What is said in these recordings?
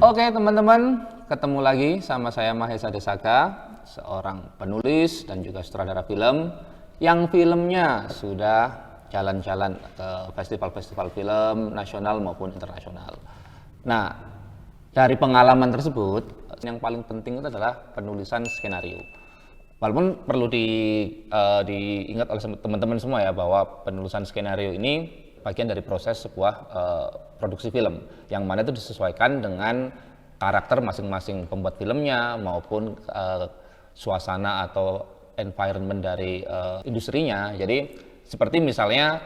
Oke teman-teman, ketemu lagi sama saya Mahesa Desaka, seorang penulis dan juga sutradara film yang filmnya sudah jalan-jalan ke festival-festival film nasional maupun internasional. Nah, dari pengalaman tersebut, yang paling penting itu adalah penulisan skenario. Walaupun perlu diingat oleh teman-teman semua ya bahwa penulisan skenario ini bagian dari proses sebuah produksi film yang mana itu disesuaikan dengan karakter masing-masing pembuat filmnya maupun suasana atau environment dari industrinya. Jadi seperti misalnya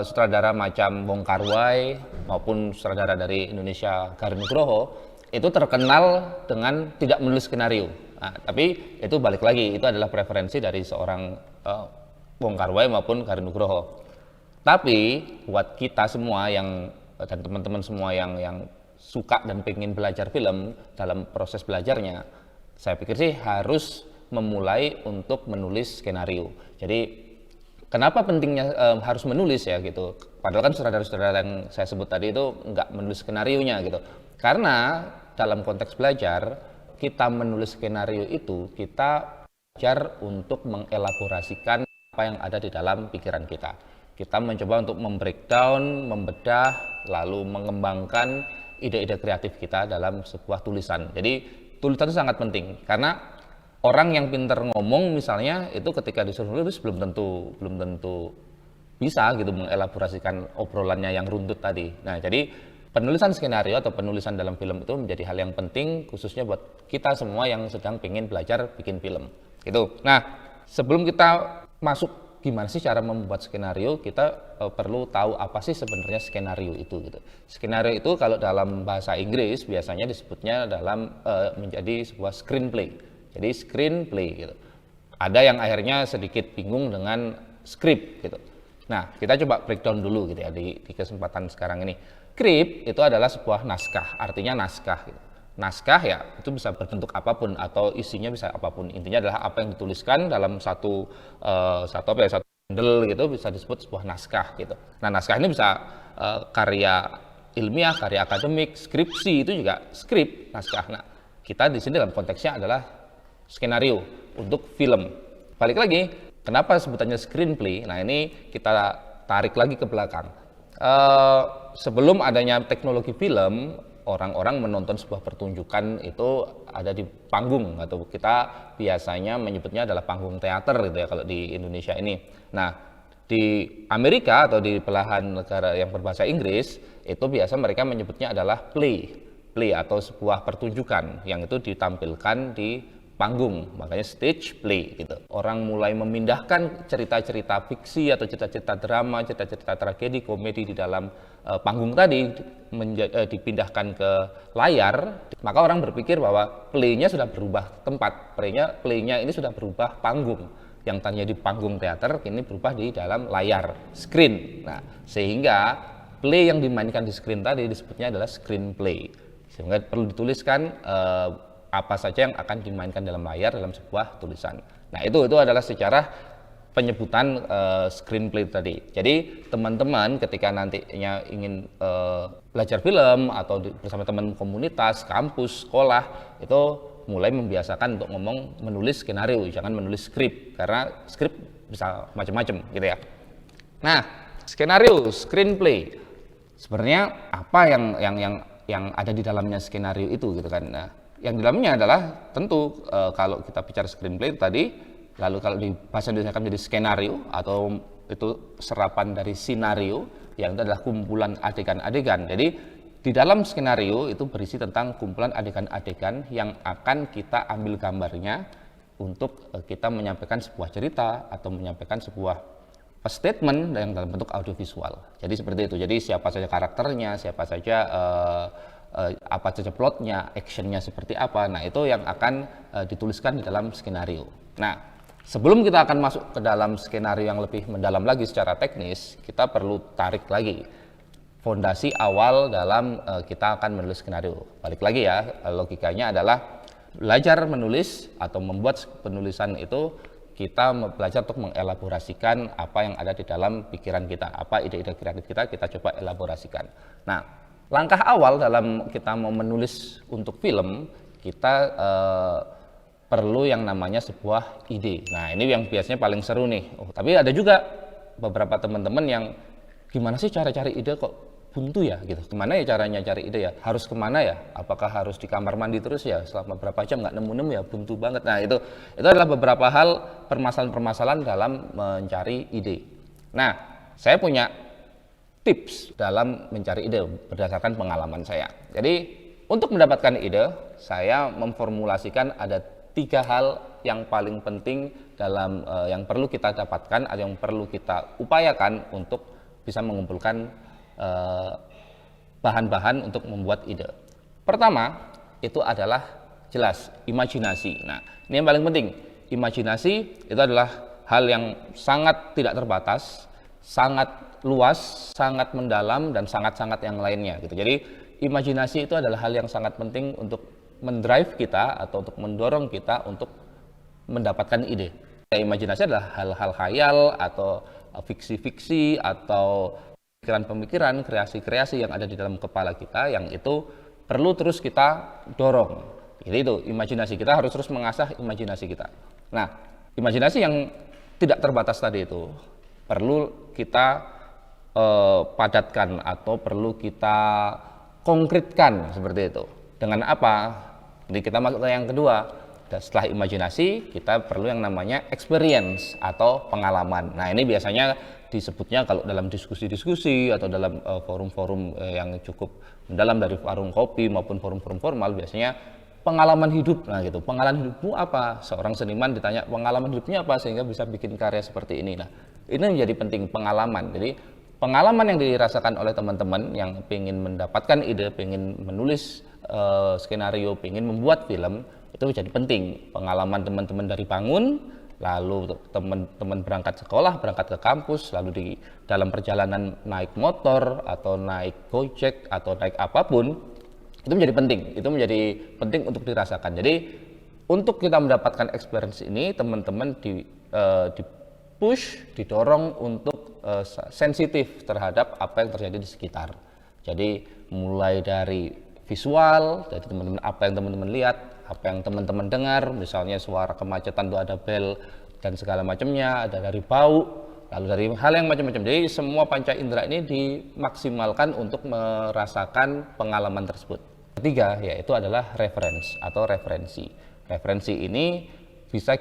sutradara macam Wong Kar-wai maupun sutradara dari Indonesia Garin Nugroho itu terkenal dengan tidak menulis skenario. Nah, tapi itu balik lagi, itu adalah preferensi dari seorang Wong Kar-wai maupun Garin Nugroho. Tapi buat kita semua dan teman-teman semua yang suka dan pengen belajar film, dalam proses belajarnya, saya pikir sih harus memulai untuk menulis skenario. Jadi kenapa pentingnya harus menulis ya gitu? Padahal kan sutradara-sutradara yang saya sebut tadi itu nggak menulis skenarionya gitu. Karena dalam konteks belajar, kita menulis skenario itu kita belajar untuk mengelaborasikan apa yang ada di dalam pikiran kita. Kita mencoba untuk membreakdown, membedah, lalu mengembangkan ide-ide kreatif kita dalam sebuah tulisan. Jadi tulisan itu sangat penting karena orang yang pintar ngomong misalnya itu ketika disuruh nulis belum tentu bisa gitu mengelaborasikan obrolannya yang runtut tadi. Nah, jadi penulisan skenario atau penulisan dalam film itu menjadi hal yang penting khususnya buat kita semua yang sedang pengen belajar bikin film. Gitu. Nah, sebelum kita masuk gimana sih cara membuat skenario, kita perlu tahu apa sih sebenarnya skenario itu gitu. Skenario itu kalau dalam bahasa Inggris biasanya disebutnya dalam menjadi sebuah screenplay. Jadi screenplay gitu. Ada yang akhirnya sedikit bingung dengan script gitu. Nah, kita coba breakdown dulu gitu ya di kesempatan sekarang ini. Script itu adalah sebuah naskah, artinya naskah gitu. Naskah ya itu bisa berbentuk apapun atau isinya bisa apapun, intinya adalah apa yang dituliskan dalam satu bundle gitu bisa disebut sebuah naskah gitu. Nah, naskah ini bisa karya ilmiah, karya akademik, skripsi itu juga skrip naskah. Nah, kita di sini dalam konteksnya adalah skenario untuk film. Balik lagi, kenapa sebutannya screenplay? Nah, ini kita tarik lagi ke belakang. Sebelum adanya teknologi film, orang-orang menonton sebuah pertunjukan itu ada di panggung atau kita biasanya menyebutnya adalah panggung teater gitu ya kalau di Indonesia ini. Nah, di Amerika atau di belahan negara yang berbahasa Inggris itu biasa mereka menyebutnya adalah play atau sebuah pertunjukan yang itu ditampilkan di panggung, makanya stage play gitu. Orang mulai memindahkan cerita-cerita fiksi atau cerita-cerita drama, cerita-cerita tragedi, komedi di dalam panggung tadi dipindahkan ke layar, maka orang berpikir bahwa play-nya sudah berubah tempat, play-nya ini sudah berubah panggung. Yang tadinya di panggung teater kini berubah di dalam layar, screen. Nah, sehingga play yang dimainkan di screen tadi disebutnya adalah screenplay. Sehingga perlu dituliskan apa saja yang akan dimainkan dalam layar dalam sebuah tulisan. Nah, itu adalah secara penyebutan screenplay tadi. Jadi teman-teman ketika nantinya ingin belajar film atau bersama teman komunitas, kampus, sekolah itu mulai membiasakan untuk ngomong menulis skenario, jangan menulis skrip karena skrip bisa macam-macam gitu ya. Nah, skenario, screenplay sebenarnya apa yang ada di dalamnya skenario itu gitu kan. Nah, yang di dalamnya adalah tentu kalau kita bicara screenplay tadi, lalu kalau di bahasa Indonesia kan menjadi skenario atau itu serapan dari sinario yang itu adalah kumpulan adegan-adegan. Jadi di dalam skenario itu berisi tentang kumpulan adegan-adegan yang akan kita ambil gambarnya untuk kita menyampaikan sebuah cerita atau menyampaikan sebuah statement yang dalam bentuk audiovisual. Jadi seperti itu. Jadi siapa saja karakternya, siapa saja apa saja plotnya, actionnya seperti apa. Nah, itu yang akan dituliskan di dalam skenario. Nah, sebelum kita akan masuk ke dalam skenario yang lebih mendalam lagi secara teknis, kita perlu tarik lagi fondasi awal dalam kita akan menulis skenario. Balik lagi ya, logikanya adalah belajar menulis atau membuat penulisan itu kita belajar untuk mengelaborasikan apa yang ada di dalam pikiran kita, apa ide-ide kreatif kita coba elaborasikan. Nah, Langkah awal dalam kita mau menulis untuk film, kita perlu yang namanya sebuah ide. Nah, ini yang biasanya paling seru nih. Tapi ada juga beberapa teman-teman yang gimana sih cara cari ide kok buntu ya gitu. Gimana ya caranya cari ide ya? Harus kemana ya? Apakah harus di kamar mandi terus ya selama berapa jam nggak nemu-nemu ya, buntu banget. Nah, itu adalah beberapa hal permasalahan-permasalahan dalam mencari ide. Nah, saya punya tips dalam mencari ide berdasarkan pengalaman saya. Jadi untuk mendapatkan ide, saya memformulasikan ada 3 hal yang paling penting dalam yang perlu kita dapatkan atau yang perlu kita upayakan untuk bisa mengumpulkan bahan-bahan untuk membuat ide. Pertama, itu adalah jelas imajinasi. Nah, ini yang paling penting. Imajinasi itu adalah hal yang sangat tidak terbatas, sangat luas, sangat mendalam, dan sangat-sangat yang lainnya gitu. Jadi imajinasi itu adalah hal yang sangat penting untuk mendrive kita atau untuk mendorong kita untuk mendapatkan ide. Imajinasi adalah hal-hal khayal atau fiksi-fiksi atau pemikiran-pemikiran, kreasi-kreasi yang ada di dalam kepala kita yang itu perlu terus kita dorong. Jadi itu imajinasi, kita harus terus mengasah imajinasi kita. Nah, imajinasi yang tidak terbatas tadi itu perlu kita padatkan atau perlu kita konkretkan seperti itu. Dengan apa? Jadi kita masuk ke yang kedua. Setelah imajinasi, kita perlu yang namanya experience atau pengalaman. Nah, ini biasanya disebutnya kalau dalam diskusi-diskusi atau dalam forum-forum yang cukup mendalam dari warung kopi maupun forum-forum formal, biasanya pengalaman hidup. Nah, gitu. Pengalaman hidupmu apa? Seorang seniman ditanya pengalaman hidupnya apa sehingga bisa bikin karya seperti ini. Nah, ini menjadi penting, pengalaman. Jadi pengalaman yang dirasakan oleh teman-teman yang ingin mendapatkan ide, ingin menulis skenario, ingin membuat film, itu menjadi penting. Pengalaman teman-teman dari bangun, lalu teman-teman berangkat sekolah, berangkat ke kampus, lalu di dalam perjalanan naik motor atau naik Gojek atau naik apapun, itu menjadi penting. Itu menjadi penting untuk dirasakan. Jadi untuk kita mendapatkan experience ini, teman-teman di push, didorong untuk sensitif terhadap apa yang terjadi di sekitar. Jadi mulai dari visual, dari teman-teman apa yang teman-teman lihat, apa yang teman-teman dengar, misalnya suara kemacetan itu ada bel dan segala macamnya, ada dari bau, lalu dari hal yang macam-macam. Jadi semua panca indera ini dimaksimalkan untuk merasakan pengalaman tersebut. Ketiga yaitu adalah reference atau referensi. Referensi ini bisa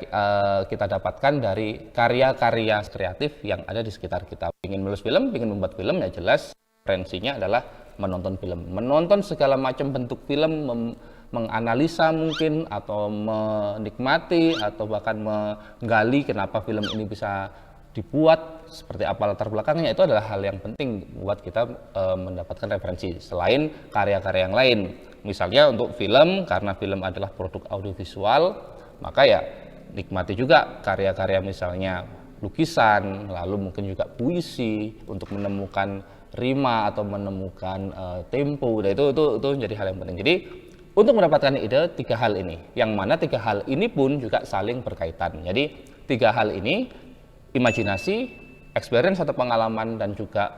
kita dapatkan dari karya-karya kreatif yang ada di sekitar kita. Ingin menulis film, ingin membuat film, ya jelas referensinya adalah menonton film. Menonton segala macam bentuk film, menganalisa mungkin, atau menikmati, atau bahkan menggali kenapa film ini bisa dibuat, seperti apa latar belakangnya, itu adalah hal yang penting buat kita mendapatkan referensi. Selain karya-karya yang lain, misalnya untuk film, karena film adalah produk audiovisual, maka ya nikmati juga karya-karya misalnya lukisan, lalu mungkin juga puisi untuk menemukan rima atau menemukan tempo. Nah, itu menjadi hal yang penting. Jadi untuk mendapatkan ide 3 hal ini, yang mana 3 hal ini pun juga saling berkaitan. Jadi 3 hal ini, imajinasi, experience atau pengalaman, dan juga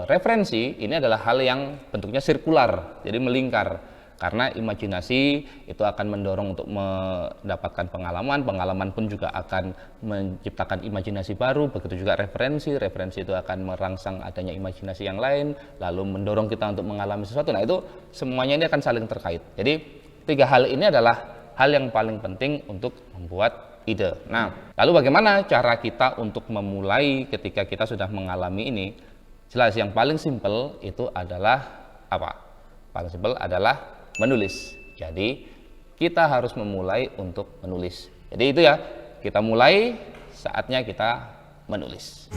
referensi, ini adalah hal yang bentuknya sirkular, jadi melingkar. Karena imajinasi itu akan mendorong untuk mendapatkan pengalaman, pengalaman pun juga akan menciptakan imajinasi baru, begitu juga referensi, referensi itu akan merangsang adanya imajinasi yang lain, lalu mendorong kita untuk mengalami sesuatu. Nah, itu semuanya ini akan saling terkait. Jadi 3 hal ini adalah hal yang paling penting untuk membuat ide. Nah, lalu bagaimana cara kita untuk memulai ketika kita sudah mengalami ini? Jelas yang paling simpel itu adalah apa? Paling simpel adalah menulis. Jadi kita harus memulai untuk menulis. Jadi itu ya, kita mulai, saatnya kita menulis.